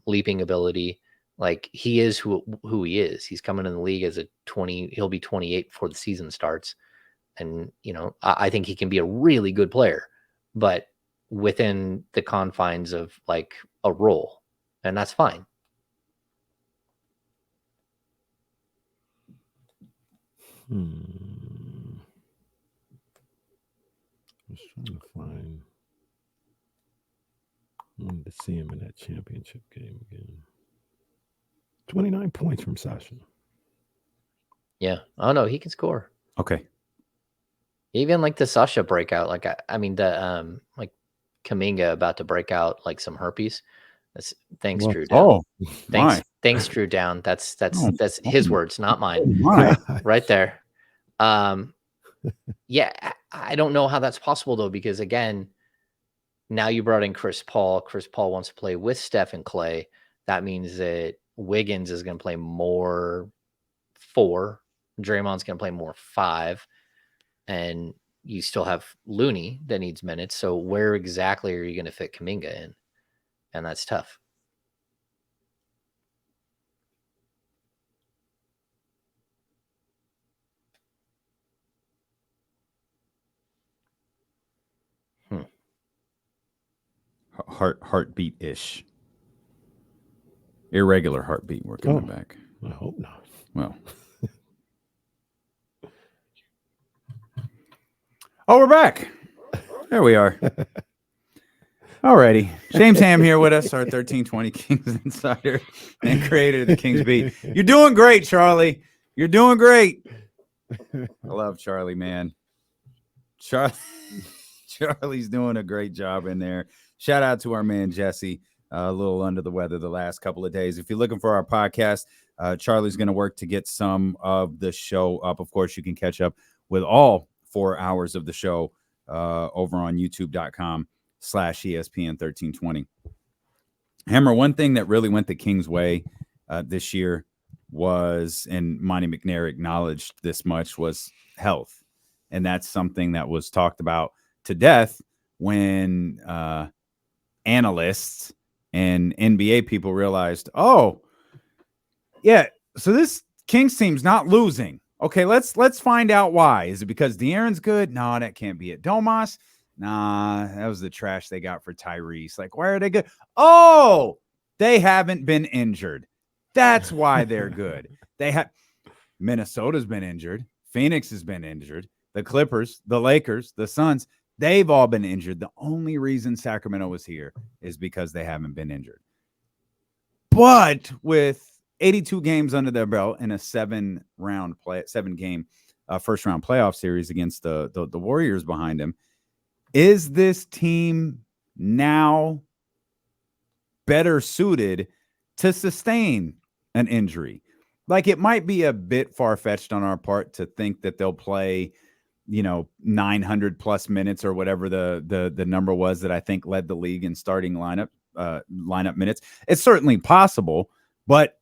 leaping ability. Like, he is who he is. He's coming in the league as he'll be 28 before the season starts. And, I think he can be a really good player, but within the confines of like a role, and that's fine. I'm just trying to find. I wanted to see him in that championship game again. 29 points from Sasha. Yeah. Oh no, he can score. Okay. Even like the Sasha breakout, like I mean the like Kuminga about to break out like some herpes. Thanks, Drew Down. Thanks, Drew Down. That's his words, not mine. Right there. Yeah, I don't know how that's possible though, because again, now you brought in Chris Paul. Chris Paul wants to play with Steph and Clay. That means that Wiggins is going to play more 4. Draymond's going to play more 5. And you still have Looney that needs minutes. So where exactly are you going to fit Kuminga in? And that's tough. Heartbeat-ish. Irregular heartbeat. We're coming back. I hope not. Well. Oh, we're back. There we are. Alrighty. James Ham here with us, our 1320 Kings insider and creator of the Kings Beat. You're doing great, Charlie. You're doing great. I love Charlie, man. Charlie's doing a great job in there. Shout out to our man, Jesse. A little under the weather the last couple of days. If you're looking for our podcast, Charlie's going to work to get some of the show up. Of course, you can catch up with all 4 hours of the show over on youtube.com/ESPN 1320. Hammer, one thing that really went the Kings' way this year was, and Monte McNair acknowledged this much, was health. And that's something that was talked about to death when analysts and NBA people realized, oh, yeah, so this Kings team's not losing. Okay, let's find out why. Is it because De'Aaron's good? No, that can't be it. Domas? Nah, that was the trash they got for Tyrese. Like, why are they good? Oh, they haven't been injured. That's why they're good. Minnesota's been injured. Phoenix has been injured. The Clippers, the Lakers, the Suns, they've all been injured. The only reason Sacramento was here is because they haven't been injured. But with 82 games under their belt in a 7-game first-round playoff series against the Warriors behind him, is this team now better suited to sustain an injury? Like, it might be a bit far-fetched on our part to think that they'll play 900 plus minutes or whatever the number was that I think led the league in starting lineup minutes. It's certainly possible, but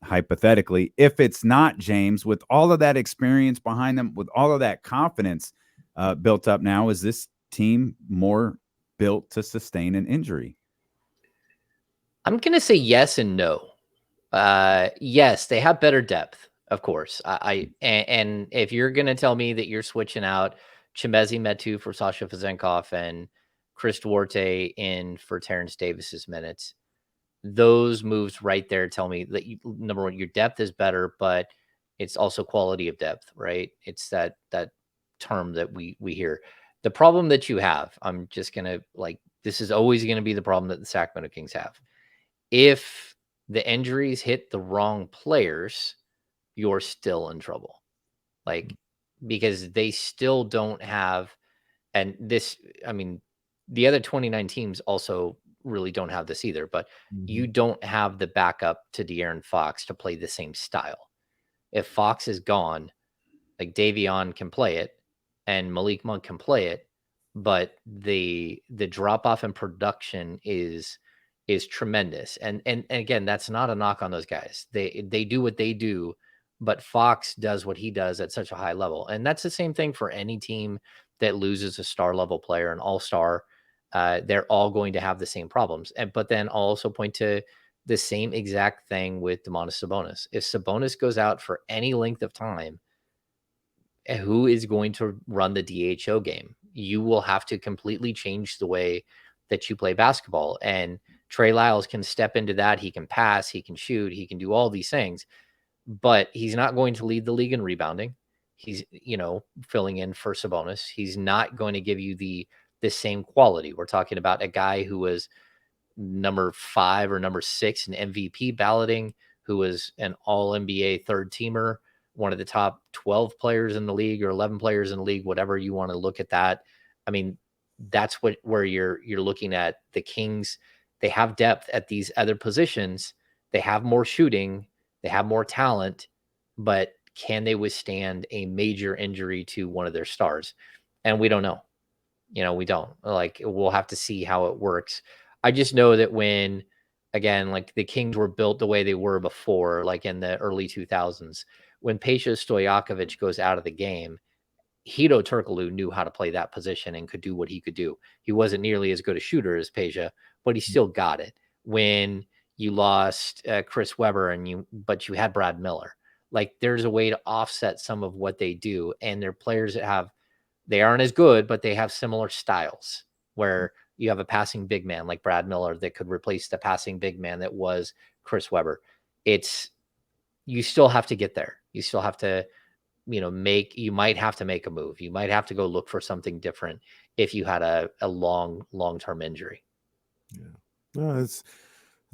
hypothetically, if it's not James, with all of that experience behind them, with all of that confidence built up now, is this team more built to sustain an injury? I'm going to say yes and no. Yes, they have better depth, of course. And if you're going to tell me that you're switching out Chimezi Metu for Sasha Vezenkov and Chris Duarte in for Terrence Davis's minutes, those moves right there tell me that number one, your depth is better, but it's also quality of depth, right? It's that term that we hear. The problem that you have, I'm just gonna this is always going to be the problem that the Sacramento Kings have. If the injuries hit the wrong players, you're still in trouble. Because they still don't have, and this, I mean, the other 29 teams also really don't have this either, but you don't have the backup to De'Aaron Fox to play the same style. If Fox is gone, like Davion can play it and Malik Monk can play it, but the drop off in production is tremendous. And again, that's not a knock on those guys. They do what they do, but Fox does what he does at such a high level. And that's the same thing for any team that loses a star level player, an all-star. They're all going to have the same problems. But then I'll also point to the same exact thing with Domantas Sabonis. If Sabonis goes out for any length of time, who is going to run the DHO game? You will have to completely change the way that you play basketball. And Trey Lyles can step into that. He can pass, he can shoot, he can do all these things, but he's not going to lead the league in rebounding. He's, filling in for Sabonis. He's not going to give you the same quality. We're talking about a guy who was number 5 or number 6 in MVP balloting, who was an all NBA third teamer, one of the top 12 players in the league or 11 players in the league, whatever you want to look at that. I mean, that's where you're looking at the Kings. They have depth at these other positions. They have more shooting. They have more talent, but can they withstand a major injury to one of their stars? And we don't know. We don't. We'll have to see how it works. I just know that when, again, the Kings were built the way they were before, in the early 2000s, when Peja Stojakovic goes out of the game, Hedo Turkoglu knew how to play that position and could do what he could do. He wasn't nearly as good a shooter as Peja, but he still got it. When you lost Chris Webber but you had Brad Miller, there's a way to offset some of what they do. And they're players that they aren't as good, but they have similar styles where you have a passing big man like Brad Miller that could replace the passing big man that was Chris Webber. You still have to get there. You still have to, you might have to make a move. You might have to go look for something different if you had a long-term injury. Yeah. No, it's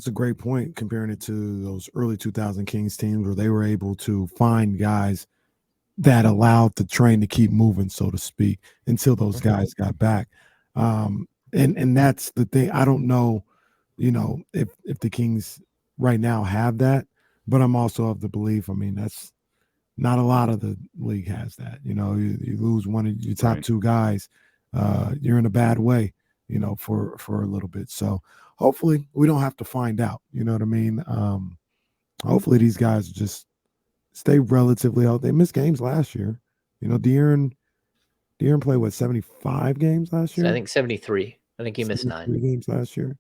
a great point comparing it to those early 2000 Kings teams where they were able to find guys that allowed the train to keep moving, so to speak, until those guys got back. And that's the thing. I don't know, if the Kings right now have that, but I'm also of the belief, that's not a lot of the league has that. You lose one of your top two guys, you're in a bad way, for a little bit. So hopefully we don't have to find out, you know what I mean? Hopefully these guys just stay relatively healthy. They missed games last year. De'Aaron played 75 games last year? So I think 73. I think he missed 9 games last year.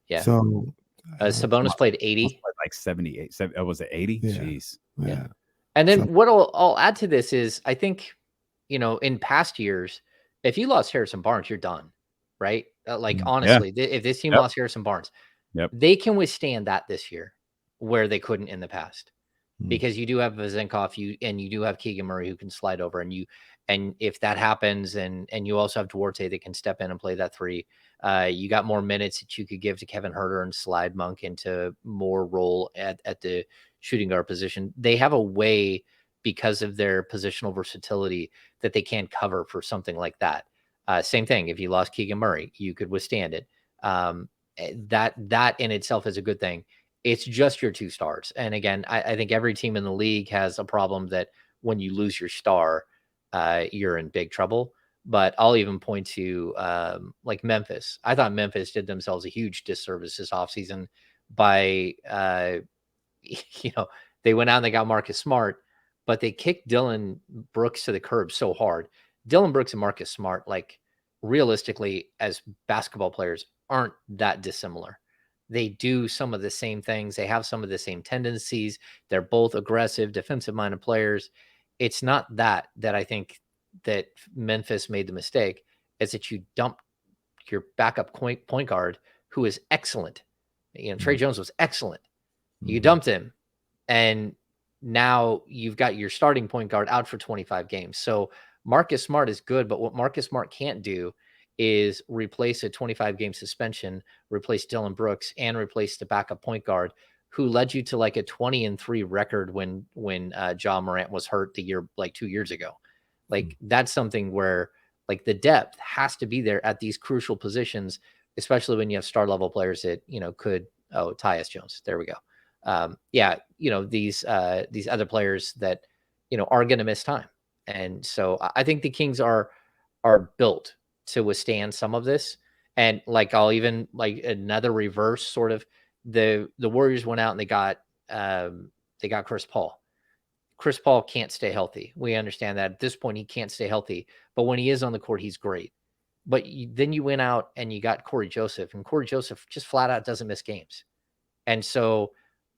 Yeah. So Sabonis played 80. Like 78. Was it 80? Yeah. Jeez. Yeah. And then what I'll add to this is I think, in past years, if you lost Harrison Barnes, you're done, right? Honestly, if this team lost Harrison Barnes, they can withstand that this year where they couldn't in the past. Because you do have Vezenkov, you do have Keegan Murray who can slide over, and if that happens, and you also have Duarte that can step in and play that 3, you got more minutes that you could give to Kevin Huerter and slide Monk into more role at the shooting guard position. They have a way, because of their positional versatility, that they can cover for something like that. Same thing. If you lost Keegan Murray, you could withstand it. That in itself is a good thing. It's just your 2 stars. And again, I think every team in the league has a problem that when you lose your star, you're in big trouble. But I'll even point to like Memphis. I thought Memphis did themselves a huge disservice this offseason by, they went out and they got Marcus Smart, but they kicked Dylan Brooks to the curb so hard. Dylan Brooks and Marcus Smart, like realistically, as basketball players, aren't that dissimilar. They do some of the same things. They have some of the same tendencies. They're both aggressive, defensive-minded players. It's not that I think that Memphis made the mistake. It's that you dump your backup point guard who is excellent. Trey Jones was excellent. You dumped him, and now you've got your starting point guard out for 25 games. So Marcus Smart is good, but what Marcus Smart can't do is replace a 25-game suspension, replace Dylan Brooks, and replace the backup point guard who led you to like a 20-3 record when Ja Morant was hurt 2 years ago. Like that's something where like the depth has to be there at these crucial positions, especially when you have star level players that, could, Tyus Jones. There we go. These other players that, are going to miss time. And so I think the Kings are built to withstand some of this. And like, I'll even like another reverse sort of the Warriors went out and they got Chris Paul. Chris Paul can't stay healthy. We understand that at this point he can't stay healthy, but when he is on the court, he's great. But then you went out and you got Corey Joseph, and Corey Joseph just flat out doesn't miss games. And so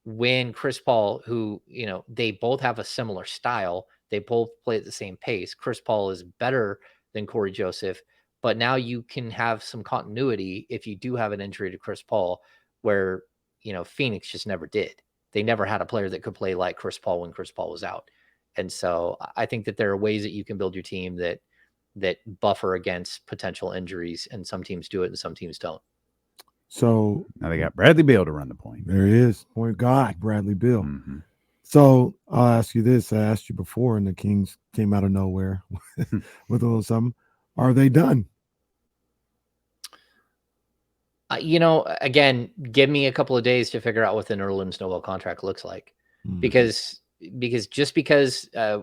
when Chris Paul, who, they both have a similar style, they both play at the same pace. Chris Paul is better than Corey Joseph, but now you can have some continuity if you do have an injury to Chris Paul, where, Phoenix just never did. They never had a player that could play like Chris Paul when Chris Paul was out. And so I think that there are ways that you can build your team that buffer against potential injuries, and some teams do it and some teams don't. So now they got Bradley Beal to run the point. There he is. Point guard, Bradley Beal. Mm-hmm. So I'll ask you this. I asked you before, and the Kings came out of nowhere with a little something. Are they done? Again, give me a couple of days to figure out what the Nerlens Noel contract looks like. Mm-hmm. Because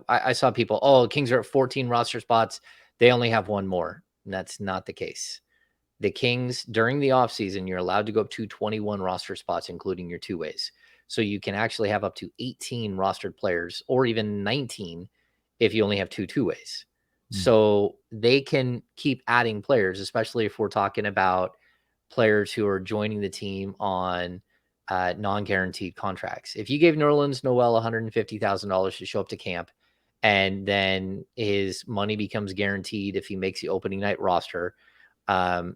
I saw people, Kings are at 14 roster spots. They only have one more. And that's not the case. The Kings, during the offseason, you're allowed to go up to 21 roster spots, including your two-ways. So you can actually have up to 18 rostered players, or even 19 if you only have two-ways. So they can keep adding players, especially if we're talking about players who are joining the team on non-guaranteed contracts. If you gave Nerlens Noel $150,000 to show up to camp, and then his money becomes guaranteed if he makes the opening night roster,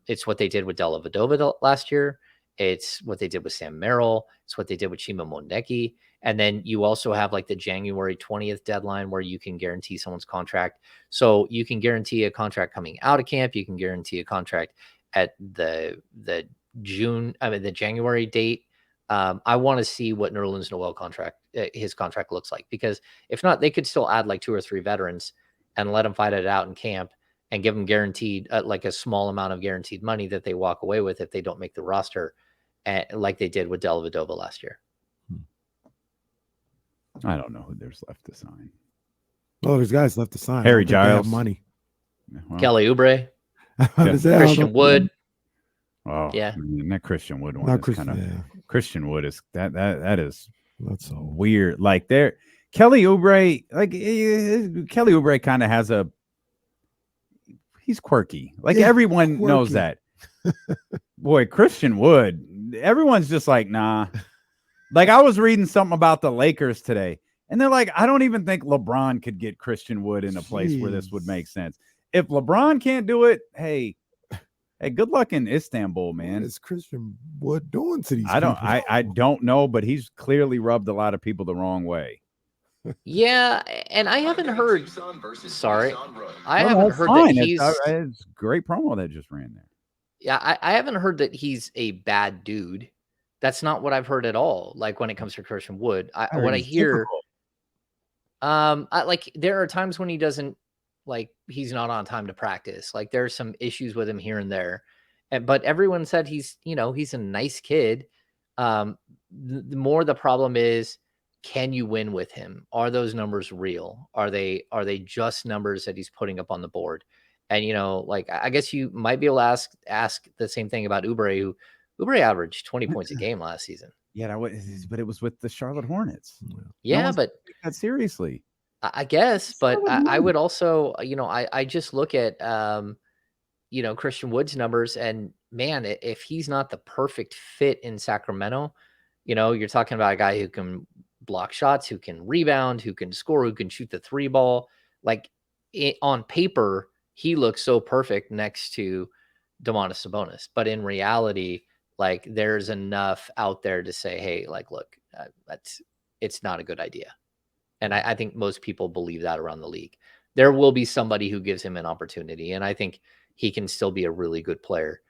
it's what they did with Dellavedova last year. It's what they did with Sam Merrill. It's what they did with Chima Monte. And then you also have like the January 20th deadline where you can guarantee someone's contract. So you can guarantee a contract coming out of camp. You can guarantee a contract at the January date. I want to see what Nerlens Noel his contract looks like, because if not, they could still add like 2 or 3 veterans and let them fight it out in camp and give them guaranteed, like a small amount of guaranteed money that they walk away with if they don't make the roster, like they did with Dellavedova last year. I don't know who there's left to sign. Oh, there's guys left to sign. Harry Giles. Money. Well, Kelly Oubre. Christian Wood. Oh, yeah. Man, that Christian Wood one is kind of Christian Wood is that is that's so weird. Like Kelly Oubre, Kelly Oubre kind of has he's quirky. Like everyone knows that. Boy, Christian Wood, everyone's just like, nah. Like I was reading something about the Lakers today, and they're like, I don't even think LeBron could get Christian Wood in a place where this would make sense. If LeBron can't do it, hey, good luck in Istanbul, man. What is Christian Wood doing to these people? I don't know, but he's clearly rubbed a lot of people the wrong way. Yeah, and I haven't heard. Sorry, I haven't heard that he's. It's a great promo that just ran there. Yeah, I haven't heard that he's a bad dude. That's not what I've heard at all. Like when it comes to Christian Wood, what I hear, like there are times when he doesn't, like he's not on time to practice. Like there's some issues with him here and there, but everyone said he's a nice kid. The more the problem is, can you win with him? Are those numbers real? Are they just numbers that he's putting up on the board? And like I guess you might be able to ask the same thing about Oubre, who Oubre averaged 20 points a game last season. Yeah, but it was with the Charlotte Hornets. Yeah, but take that seriously. I guess, but I would also, I just look at Christian Wood's numbers, and man, if he's not the perfect fit in Sacramento, you're talking about a guy who can block shots, who can rebound, who can score, who can shoot the 3 ball. Like on paper, he looks so perfect next to Domantas Sabonis, but in reality, like there's enough out there to say, hey, like, look, it's not a good idea. And I think most people believe that around the league. There will be somebody who gives him an opportunity, and I think he can still be a really good player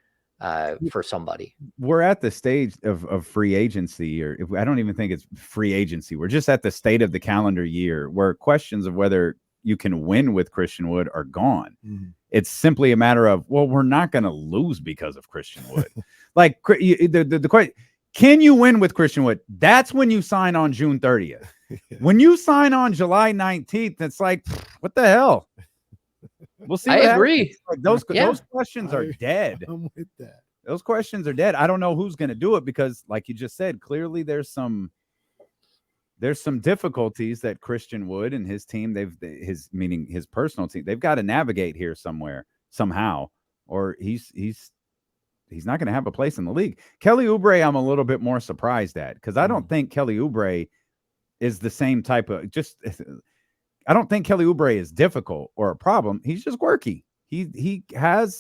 for somebody. We're at the stage of free agency, or I don't even think it's free agency. We're just at the state of the calendar year where questions of whether you can win with Christian Wood are gone. Mm-hmm. It's simply a matter of, well, we're not going to lose because of Christian Wood. Like the question, can you win with Christian Wood? That's when you sign on June 30th. When you sign on July 19th, it's like, what the hell? We'll see. I agree. Like those questions are dead. I'm with that. Those questions are dead. I don't know who's going to do it because, like you just said, clearly there's some difficulties that Christian Wood and his team, meaning his personal team, they've got to navigate here somehow, or he's not going to have a place in the league. Kelly Oubre, I'm a little bit more surprised at, because I don't think Kelly Oubre is the same type of I don't think Kelly Oubre is difficult or a problem. He's just quirky. He gonna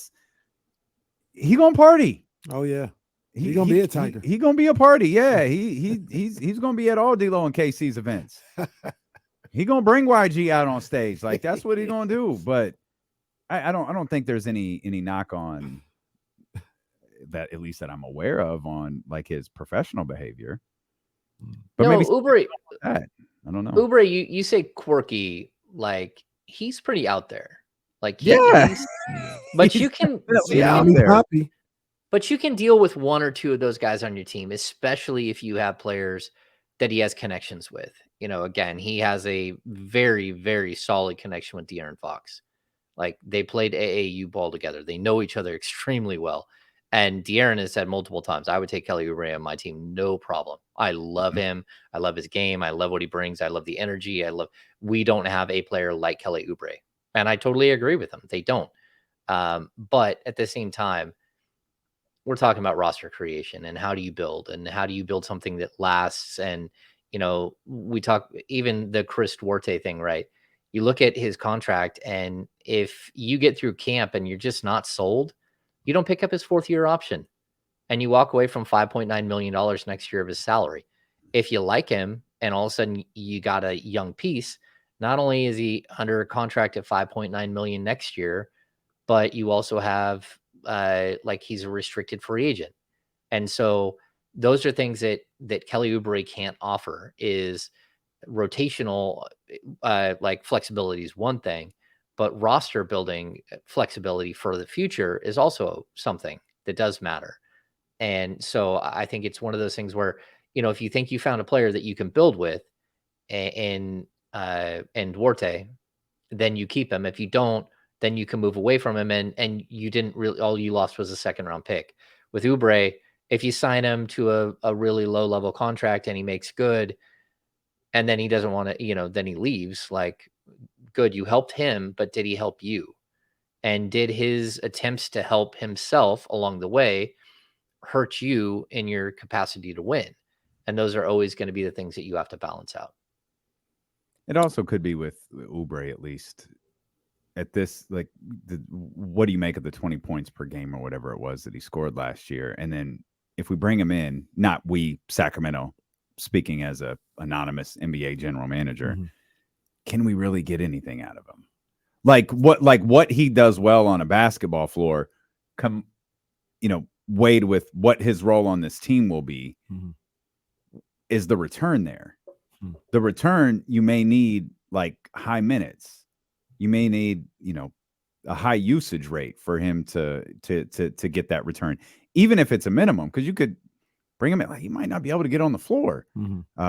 party. Oh yeah. He's gonna be a Tiger. He gonna be a party. Yeah. He's gonna be at all D-Lo and KC's events. He gonna bring YG out on stage. Like that's what he gonna do. But I don't think there's any knock on that, at least that I'm aware of, on like his professional behavior. But no, maybe Oubre, I don't know. Oubre, you say quirky, like he's pretty out there. Like but you can But you can deal with one or two of those guys on your team, especially if you have players that he has connections with. Again, he has a very, very solid connection with De'Aaron Fox. Like they played AAU ball together. They know each other extremely well. And De'Aaron has said multiple times, I would take Kelly Oubre on my team, no problem. I love him. I love his game. I love what he brings. I love the energy. We don't have a player like Kelly Oubre. And I totally agree with him. They don't. But at the same time, we're talking about roster creation and how do you build something that lasts. And, we talk even the Chris Duarte thing, right? You look at his contract, and if you get through camp and you're just not sold, you don't pick up his 4th-year option and you walk away from $5.9 million next year of his salary. If you like him and all of a sudden you got a young piece, not only is he under a contract at $5.9 million next year, but you also have like he's a restricted free agent. And so those are things that Kelly Oubre can't offer. Is rotational like flexibility is one thing, but roster building flexibility for the future is also something that does matter. And so I think it's one of those things where, if you think you found a player that you can build with in Duarte, then you keep him. If you don't, then you can move away from him. And you didn't really, all you lost was a 2nd-round pick. With Oubre, if you sign him to a really low level contract and he makes good, and then he doesn't want to, then he leaves, like, good, you helped him, but did he help you? And did his attempts to help himself along the way hurt you in your capacity to win? And those are always going to be the things that you have to balance out. It also could be with Oubre, at least at this, like, what do you make of the 20 points per game or whatever it was that he scored last year? And then if we bring him in, not we, Sacramento, speaking as a anonymous NBA general manager, can we really get anything out of him? Like what he does well on a basketball floor, weighed with what his role on this team will be, is the return there. The return, you may need like high minutes. You may need, a high usage rate for him to get that return, even if it's a minimum, because you could Bring him in. He might not be able to get on the floor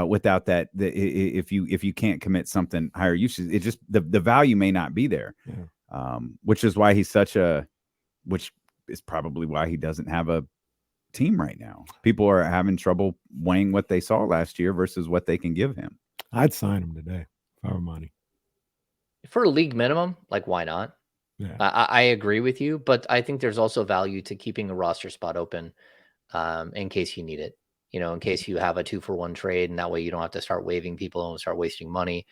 without that. If you can't commit something higher usage, it just the value may not be there. Yeah. Which is why he's which is probably why he doesn't have a team right now. People are having trouble weighing what they saw last year versus what they can give him. I'd sign him today if I were money. For a league minimum, like why not? Yeah. I agree with you, but I think there's also value to keeping a roster spot open in case you need it. In case you have a 2-for-1 trade, and that way you don't have to start waiving people and start wasting money.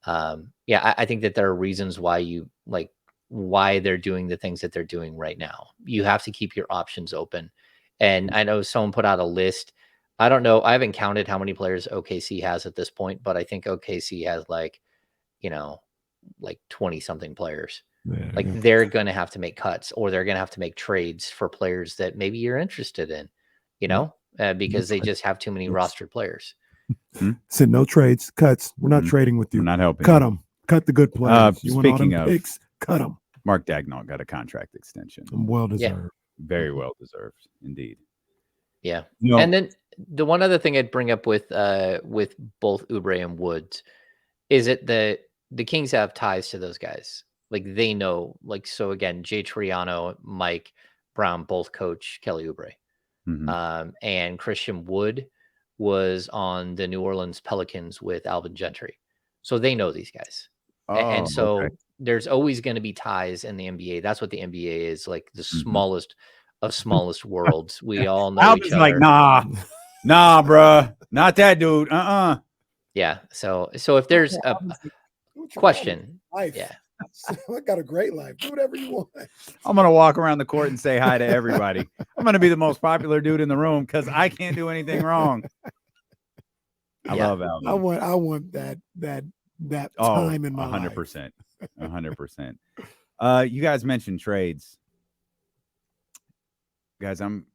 I think that there are reasons why they're doing the things that they're doing right now. You have to keep your options open. And I know someone put out a list. I don't know. I haven't counted how many players OKC has at this point, but I think OKC has 20 something players. They're going to have to make cuts, or they're going to have to make trades for players that maybe you're interested in, because they just have too many rostered players. Said no trades, cuts. We're not trading with you. We're not helping. Cut them. Cut the good players. You want all them picks? Cut them. Mark Daigneault got a contract extension. Well deserved. Yeah. Very well deserved, indeed. Yeah. And then the one other thing I'd bring up with both Oubre and Woods is that the Kings have ties to those guys. They know, so again, Jay Triano, Mike Brown, both coach Kelly Oubre. And Christian Wood was on the New Orleans Pelicans with Alvin Gentry. So they know these guys. And so there's always going to be ties in the NBA. That's what the NBA is, the smallest of smallest worlds. We all know Alvin's each other. Nah, bruh. Not that dude. Yeah. So if there's a question, yeah. I got a great life. Do whatever you want. I'm going to walk around the court and say hi to everybody. I'm going to be the most popular dude in the room because I can't do anything wrong. I love Alvin. I want that time in my 100%. 100%. You guys mentioned trades. Guys, I'm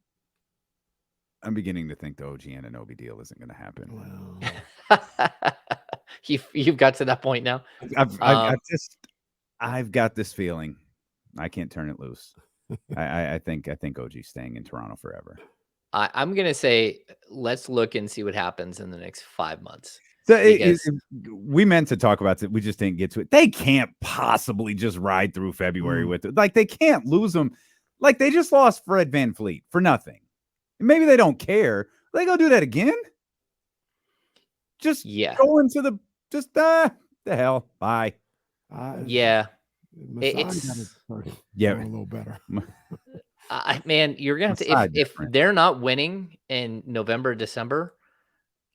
beginning to think the OG Anunoby deal isn't going to happen. Wow. You've got to that point now. I've got this feeling I can't turn it loose. I think OG's staying in Toronto forever. I'm gonna say let's look and see what happens in the next 5 months. So we meant to talk about it. We just didn't get to it. They can't possibly just ride through February with it. They can't lose them. They just lost Fred VanVleet for nothing. Maybe they don't care. They go do that again. Just go into the hell. Bye. Yeah. It's a little better. Man, you're gonna have to if they're not winning in November, December,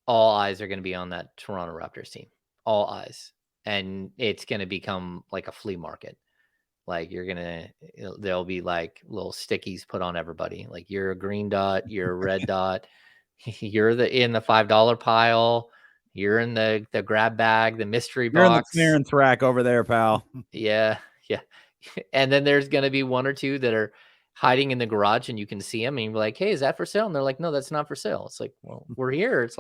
all eyes are gonna be on that Toronto Raptors team. All eyes. And it's gonna become like a flea market. There'll be little stickies put on everybody. You're a green dot, you're a red dot, you're in the $5 pile, you're in the grab bag, the mystery box. You're in the clearance rack over there, pal. Yeah. And then there's gonna be one or two that are hiding in the garage and you can see them and you're like, hey, is that for sale? And they're like, no, that's not for sale. It's well, we're here. It's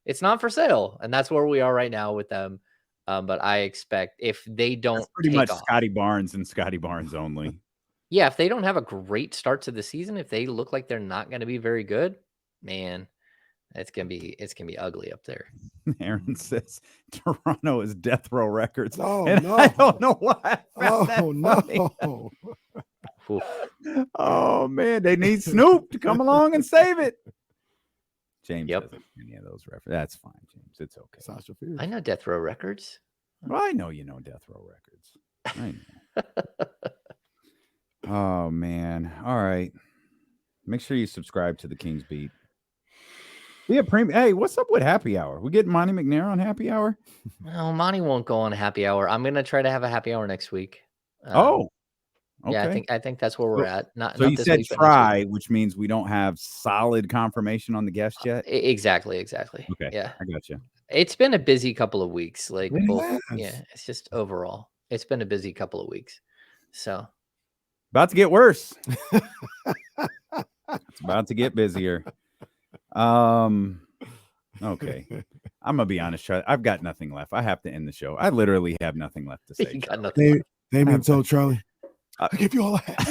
it's not for sale. And that's where we are right now with them. But I expect if they don't that's pretty much Scotty Barnes and Scotty Barnes only. Yeah. If they don't have a great start to the season, if they look like they're not going to be very good, man, it's going to be ugly up there. Aaron says Toronto is death row records. Oh, and no. I don't know why. No. Oh man, they need Snoop to come along and save it. James doesn't any of those references. That's fine, James. It's okay. Sasha Fierce. I know Death Row Records. Well, I know you know Death Row Records. I know. Oh man. All right. Make sure you subscribe to the Kings Beat. We have premium. Hey, what's up with Happy Hour? We getting Monte McNair on Happy Hour? No, Monte won't go on Happy Hour. I'm gonna try to have a Happy Hour next week. Okay. Yeah, I think that's where we're at. Not you this said week, try, which means we don't have solid confirmation on the guest yet. Exactly. Okay. Yeah, I got you. It's been a busy couple of weeks. Yes. It's just overall, it's been a busy couple of weeks. So about to get worse. It's about to get busier. Okay. I'm gonna be honest, Charlie. I've got nothing left. I have to end the show. I literally have nothing left to say. You got nothing. Damien told Charlie, I'll give you all that.